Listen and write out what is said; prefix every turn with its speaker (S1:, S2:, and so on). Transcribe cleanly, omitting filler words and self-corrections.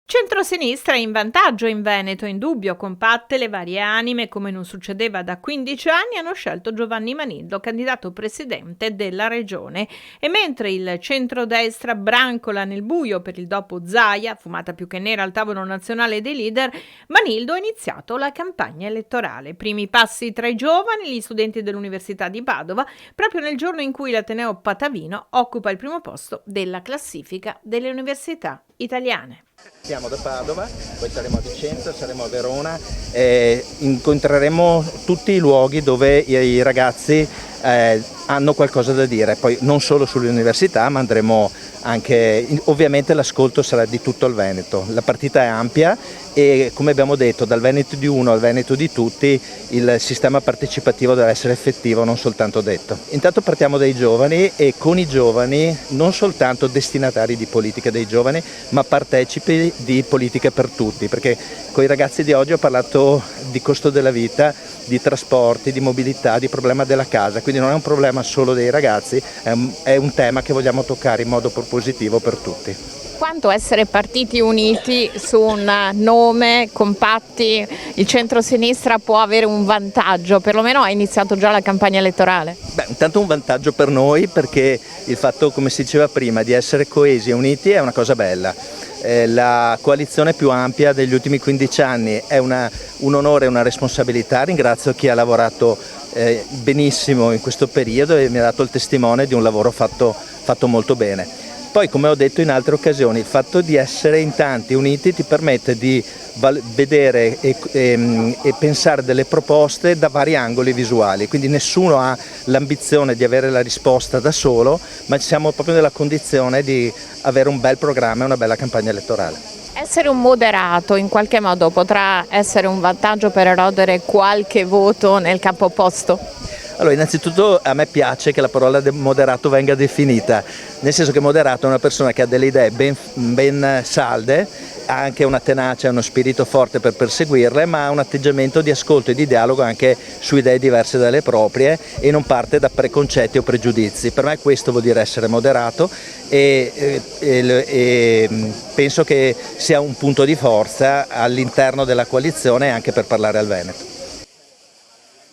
S1: Centrosinistra è in vantaggio in Veneto, indubbio, compatte le varie anime, come non succedeva da 15 anni, hanno scelto Giovanni Manildo, candidato presidente della regione. E mentre il centrodestra brancola nel buio per il dopo Zaia, fumata più che nera al tavolo nazionale dei leader, Manildo ha iniziato la campagna elettorale. Primi passi tra i giovani, gli studenti dell'Università di Padova, proprio nel giorno in cui l'Ateneo Patavino occupa il primo posto della classifica delle università italiane.
S2: Siamo da Padova, poi saremo a Vicenza, saremo a Verona, incontreremo tutti i luoghi dove i ragazzi hanno qualcosa da dire, poi non solo sulle università, ma andremo anche, ovviamente l'ascolto sarà di tutto il Veneto, la partita è ampia e come abbiamo detto dal Veneto di uno al Veneto di tutti il sistema partecipativo deve essere effettivo, non soltanto detto. Intanto partiamo dai giovani e con i giovani non soltanto destinatari di politica dei giovani, ma partecipi di politica per tutti, perché con i ragazzi di oggi ho parlato di costo della vita, di trasporti, di mobilità, di problema della casa, quindi non è un problema solo dei ragazzi, è un tema che vogliamo toccare in modo propositivo per tutti.
S1: Quanto essere partiti uniti su un nome, compatti, il centro-sinistra può avere un vantaggio, perlomeno ha iniziato già la campagna elettorale?
S2: Beh, intanto un vantaggio per noi perché il fatto, come si diceva prima, di essere coesi e uniti è una cosa bella. La coalizione più ampia degli ultimi 15 anni è un onore e una responsabilità, ringrazio chi ha lavorato benissimo in questo periodo e mi ha dato il testimone di un lavoro fatto molto bene. Poi, come ho detto in altre occasioni, il fatto di essere in tanti uniti ti permette di vedere e pensare delle proposte da vari angoli visuali, quindi nessuno ha l'ambizione di avere la risposta da solo, ma siamo proprio nella condizione di avere un bel programma e una bella campagna elettorale.
S1: Essere un moderato in qualche modo potrà essere un vantaggio per erodere qualche voto nel campo opposto?
S2: Allora, innanzitutto a me piace che la parola moderato venga definita, nel senso che moderato è una persona che ha delle idee ben salde, ha anche una tenacia e uno spirito forte per perseguirle, ma ha un atteggiamento di ascolto e di dialogo anche su idee diverse dalle proprie e non parte da preconcetti o pregiudizi. Per me questo vuol dire essere moderato e penso che sia un punto di forza all'interno della coalizione anche per parlare al Veneto.